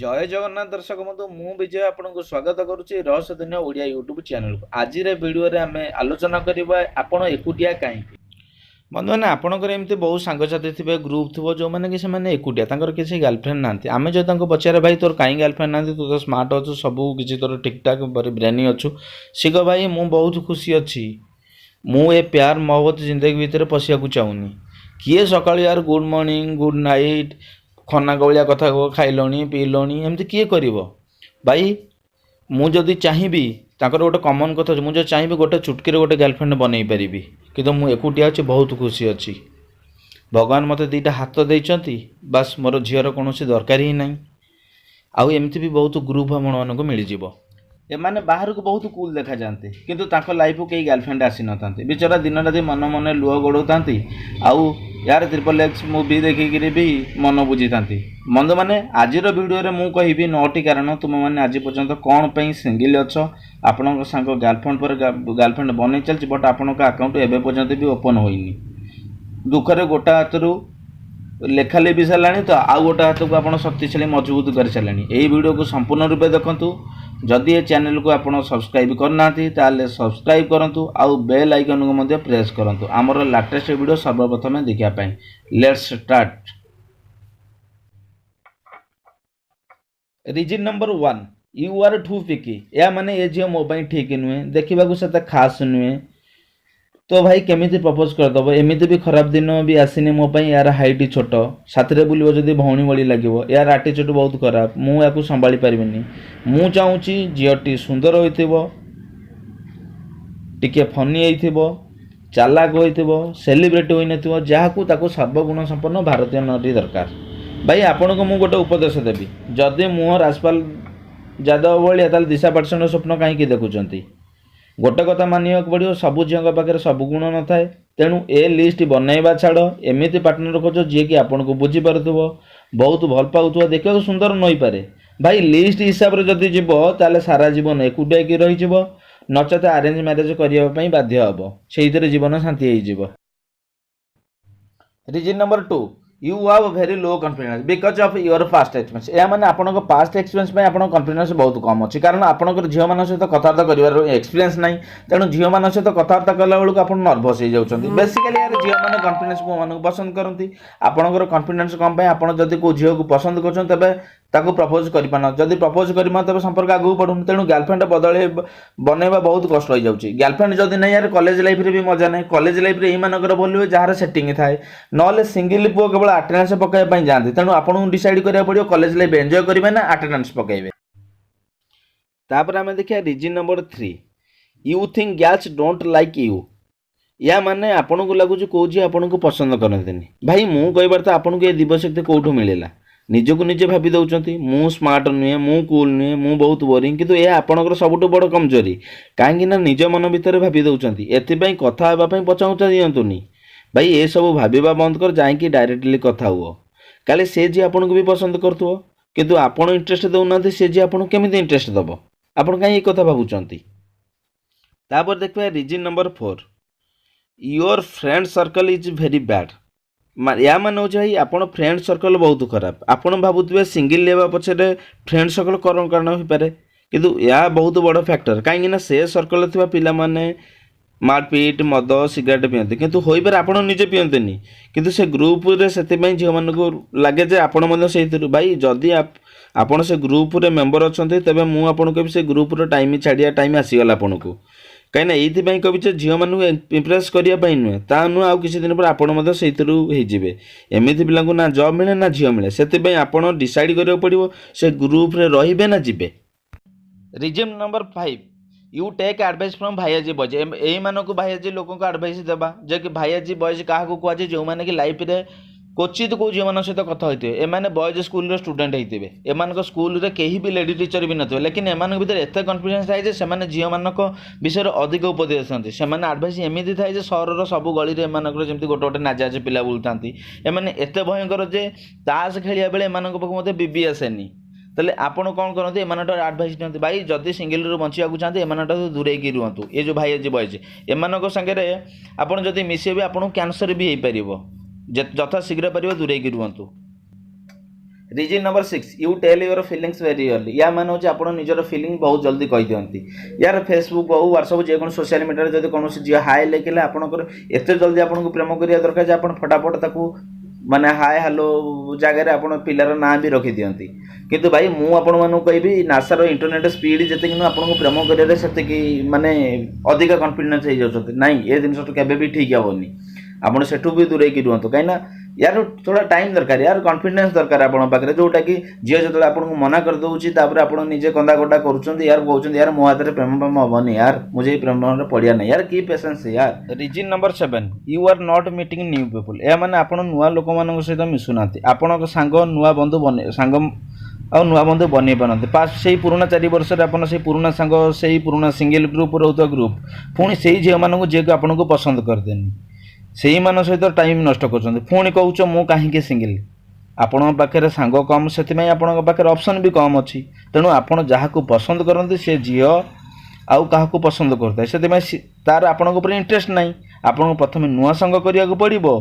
जय जगन्नाथ दर्शक बंधु मु विजय आपन को स्वागत करुच्ची रहस्य दुनिया ओडिया यूट्यूब चैनल को। आज वीडियो रे आम आलोचना करबा आपण एकुटिया कहीं बंधु मैंने आपंकर एमती बहुत सांगसाथी थे ग्रुप थो जो मैंने कि से एकुटिया किसी गर्लफ्रेंड ना आम जो पचारे भाई तोर कहीं गर्लफ्रेंड ना तू तो स्मार्ट अच्छु सब किसी तोर ठीक ठाक ब्रेनी अच्छु शिख भाई मु बहुत खुशी अच्छी मु ए प्यार मोहब्बत जिंदगी भितर पशिया चाहूनी किए सका यार गुड मॉर्निंग गुड नाइट खना गलिया कथा खाइलणी पीलणी एमती किए कर भाई मुझे चाहिए ताकर गोटे कमन कथा मुझे चाहिए गोटे चुटकी गोटे गर्लफ्रेंड बनई पारि कि तो मुझे एकुटिया अच्छी बहुत खुशी अच्छी भगवान मत दीटा हाथ देती बास मोर झीर कौन दरकार ही ना आउ एमती भी बहुत ग्रुप आपण को मिल जाव एमाने बाहर को बहुत कूल देखा जाते किंतु ताको लाइफ को कई गर्लफ्रेंड आसी न बेचारा दिन राति मन मन लुह गोड़ता आउ यार ट्रिपल एक्स मूवी देखिकी भी मन बुझी था बंधु मैंने आज वीडियो मु कहि 9टी कारण तुम मैंने आज पर्यंत कौन पर सिंगल अच्छ आपण सांग गर्लफ्रेंड पर गर्लफ्रेंड बन चलती बट आपण अकाउंट एवं पर्यंत भी ओपन होनी दुखरे गोटा हाथरू लेखाली भी सारा तो आउ गोटे हाथ को आप शक्तिशाली मजबूत कर सारे यही वीडियो को संपूर्ण रूपे देखूँ जदि ये चैनल को आप सब्सक्राइब करना सब्सक्राइब करूँ आउ बेल आइकन को मध्य प्रेस करूँ आमर लेटेस्ट वीडियो सर्वप्रथम देखापी let's start. Reason number 1 you are too picky या माने ये झील मो ठीक नुहे देखा से खास नुहे तो भाई केमिति प्रपोज करदेव एमती भी खराब दिन भी आसनी मो यार हाइट छोट साथी बुल जदि भौणी भली लगे यार आटीट्यूड बहुत खराब मुझे संभाली पारिनी मु चाहूँगी झीटी सुंदर होके फनी हो चालाक हो सेलिब्रिटी हो जहाँ सर्वगुण संपन्न भारतीय नारी दरकार भाई आपण को मुझे गोटे उपदेश देवी जदि मुह राजपाल यादव भाई दिशा पाटसन स्वप्न कहीं देखुं गोटे कथा मानिया पड़ो सबू झील पाखे सब गुण न थाए तेणु ए लिस्ट बनइबा छाड़ एमती पार्टनर खोज जी कि आपन को बुझीपार बहुत भल पाऊ देखा सुंदर नई पारे भाई लिस्ट हिसाब से जदि जीव ताले सारा जीवन एकुटिया कि रही नचेत अरेंज मैरेज करने बाध्य हम से जीवन शांति हो। Reason number 2 you have very low confidence because of your past experience या माने आपन पास्ट एक्सपीरियंस में आपन कॉन्फिडेंस बहुत कम अच्छी कारण आपन झील मान सहित कथबार्ता कर एक्सपीरियंस ना तेणु झील मान सहित कथबार्ता कला बेलू आप नर्भस हो जाती बेसिकली यार झील मैंने कॉन्फिडेंस को मान पसंद करती आपंकर कॉन्फिडेंस कम आप जब कौ झील को पसंद कर ताको प्रपोज करना जदि प्रपोज करना तेज संपर्क आगू बढ़ुन तेणु गर्लफ्रेंड बदल बनवा बहुत कष्ट हो जाऊँगी गर्लफ्रेंड जदि नहीं यार कॉलेज लाइफ रे भी मजा ना कॉलेज लाइफ रे यही भल हुए जार सेटिंग थाए ना सिंगल पुओ केवल अटेंडेंस पकाइबा जाते तेणु आपको डिसाइड करा पड़ो कॉलेज लाइफ एंजॉय करेंगे ना अटेंडेंस पकाइबे। तापर आम देखिए reason number 3 you think girls don't like you या माने आपन को लगुच कौ झी आपन को पसंद करते भाई मु कहबार तो आपन को ये दिवशक्ति कौटू मिलला निजको निजे भाभी दौरान मु स्मार्ट नुहे मु कूल नुहे मु बहुत बोरिंग किंतु यह आपंकर सबुठ बड़ कमजोरी कहीं निज मन भितर भाभी दौरान एपाई कथा होगापी पचाउचा दिंतुनि भाई ये सब भाबा बंद कर जाकि डायरेक्टली कथा हुआ काले से जी आपन को भी पसंद करुव किंतु आपण इंटरेस्ट दौना से जी आपन केमी इंटरेस्ट दब आपन कहीं कथा भावुंट। तापर देखिए reason number 4 your friend circle is very bad या मान हो भाई आपन फ्रेंड सर्कल बहुत खराब आपन भावुवे सिंगल लेवा पछे फ्रेंड सर्कल कौन कारण हो पारे किंतु या बहुत बड़ फैक्टर कहीं से सर्कल थिबा पिला माने मारपीट मद सिगरेट पियंती किंतु हो पारे आपड़ निजे पियंतेनी किंतु से ग्रुप रे से झील मान को लगे जे आपण से भाई जदि आपड़ से ग्रुप रे मेंबर अच्छा तेज मुझे से ग्रुप रो टाइम छाड़िया टाइम आसीगला आपन को कहीं ये कवि झील मान इम्प्रेस करने नुहे ता नुह आ किसी दिन पर आपड़ से एमती पिला ना जॉब मिले ना झील मिले से आप डिसाइड करा पड़ो से ग्रुप रे रहिबे ना जिबे। Reason number 5 you take advice from भाईजी बॉयज यही मानक भाईजी लोक एडवाइस देवा जे कि भाईजी बॉयज क्या कहुए जो मैंने कि लाइफ रे क्वचित कौ झील सहित कथा होते एमाने बॉयज स्कूल स्टूडेंट होते एमान स्कूल रे कहीं भी लेडी टीचर भी नथिबे लेकिन एमान भीतर एत कॉन्फिडेंस थाए जे सेमाने झील मानक विषय अधिक उपदेश देते सेमाने एडवाइस एमती थाए जे सहर सब गली रे एमानकर जेमती गोटे गोटे नाजाज पिला बुलतांती एमाने एते भयंकर जे ताश खेलिया बेले एमानक पाखु मते बीबी आसेनी तेल आपण कौन करते एडभाइस दिखते भाई जदि सिंगल रू बचा चाहते एम दूरे रुहतु ये जो भाई बॉयज एम सागे आपड़ जदि मिसेबे आपको कैंसर भी हो पार जथा शीघ्र पार दूरे रुहतु। Reason number 6 you tell your feelings very early या मान हो आप निजर फीलिंग बहुत जल्दी कही दिखती यार फेसबुक हो व्हाट्सअप जेको सोशल मीडिया जब कौन झील हाय लिखले आपंकर एत जल्दी आपको प्रेम करा दरकार आप फटाफट ताकू माने हाय हेलो जगह आप पिलार ना भी रखी दिखती किंतु भाई मुझे कहि नासार इंटरनेट स्पीड जी आपको प्रेम कर माने अधिक कॉन्फिडेंस हो जाती ना ये जिन केवे ठीक हेनी आप सेठू भी दूरे रुहतु कहीं यार थोड़ा टाइम दरकार यार कॉन्फिडेंस दरकार आपन पाखे जोटा कि झील जो आपको मना कर दूसरी आप निजे कंदा कटा कर यार कहते यार मो हाथ में प्रेम प्रेम हेनी यार मुझे प्रेम पड़िया नहीं यार की पेशेंस यार। Reason number 7 you are not meeting new people या माने आप नुआ लोक मान सहित मिशुना आपण सांग नुआ बंधु बन सांग आ नुआ बंधु बन पारती पास से पुराना 4 वर्ष से पुराना सांग से पुराना सिंगल ग्रुप रोता ग्रुप पुणी से झील मान झील को आपको पसंद करदेनी से मान सहित टाइम नष्ट कर कौच मु कहीं सिंगल आपण पाखे सांग कम से पाखे ऑप्शन भी कम अच्छी तेणु आप जहाँ को पसंद करते से झील आउ क्या पसंद करता है से तार आपण इंटरेस्ट ना आपको प्रथम नुआ सांग करने पड़ो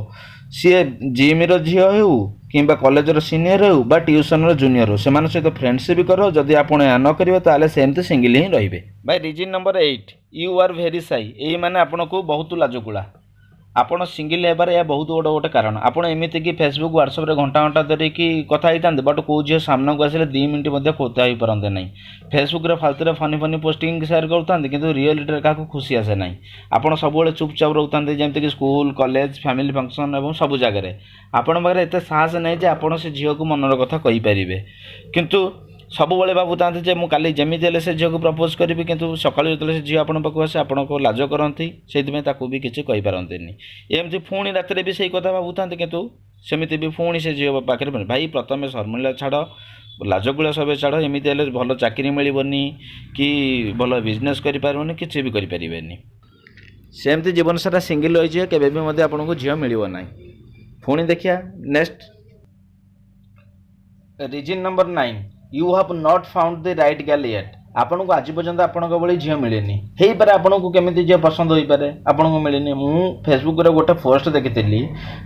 सी जिम झील हो कि कॉलेजर सीनियर हो बा ट्यूशन जूनियर हो से सहित फ्रेंडशिप करो जदि आप न करेंगे सेमती सिंगल ही रे। By reason number 8 you are very shy यही मैंने आपन को बहुत लाजुकुड़ा आपड़ सिंगल होबार यह बहुत गोटे गोटे कारण आपड़ एमती कि फेसबुक व्हाट्सएप घंटा घंटा धरिकी कथा होता बट कौ झील सामना को आसे 2 मिनट कथा हो पारते ना फेसबुक फालतू फनी फनी पोस्टिंग सेयार करते कि रियलिटी क्या खुशी आसे ना आपड़ सब चुपचाप रोकते जमीक स्कूल कॉलेज फैमिली फंक्शन और सब जगह आपण पाखे एत साहस नहीं जे आप से झील को मनर कथा कहींपारे किंतु सबुबले भावुता जे मुझे काली जमी से झील को प्रपोज करी कि सका जो झील आप आसे आपण को लाज करती से भी किसी कहींपारती एमती पुणी रात भी से कथा भावुता कितु सेमती भी पुणी से झील पाखे भाई प्रथम शर्मिला छाड़ लाजकुला सब छाड़ एमती भल चाकरी मिलनी कि भल बिजनेस करें किसी भी करें सेमती जीवन सारा सिंगल रही केवे आपको झील मिलना पुणी देखिया next reason number 9 you have not found the right girl yet आपन को आज पर्यंत आपण भली झील मिलेनी हे पारे आपन को केमिति झील पसंद होई पारे आपन को मिलेनी मु फेसबुक रे गोटे पोस्ट देखिथिली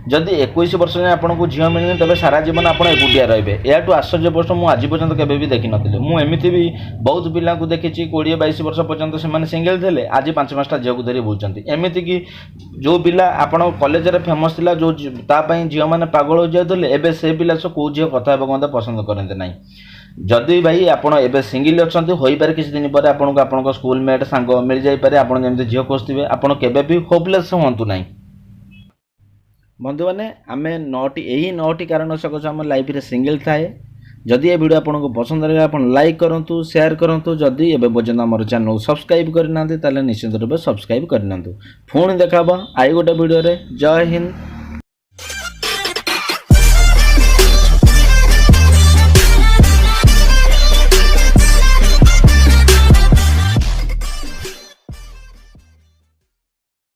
जदि 21 वर्ष जाए आपन को झील मिलेनी तबे सारा जीवन आपण एकुटिया रहबे याटू आश्चर्य पोस्ट मु आज पर्यंत केबे भी देखि नथिले मु एमिति भी बहुत पिला को देखिछि 20-22 वर्ष पर्यंत से माने सिंगल थिले आज 5-5टा झील को धरि बुलचंती एमिति कि जो पिला आपण कॉलेज रे फेमस थिला जो ता पई झील माने पागल हो जाउतले एबे से पिला सो को झील कथा हेबा पसंद करते नाही जदि भाई आपड़ एवं सिंगल अच्छा हो पारे किसी दिन पर आपको स्कूल मेट सांग मिल जापे आप झील खोजुवे आपड़ के होपलेस हूँ ना बंधु मैंने आम 9टी यही 9टी कारण सकाशे आम लाइफ रे सिंगल थाए जदि ये वीडियो आपको पसंद लगे आप लाइक करूँ शेयर करूँ जदि एवं पर्यटन आम चैनल सब्सक्राइब करना निश्चित रूप सब्सक्राइब करना पुणी देखा आई गोटे वीडियो जय हिंद।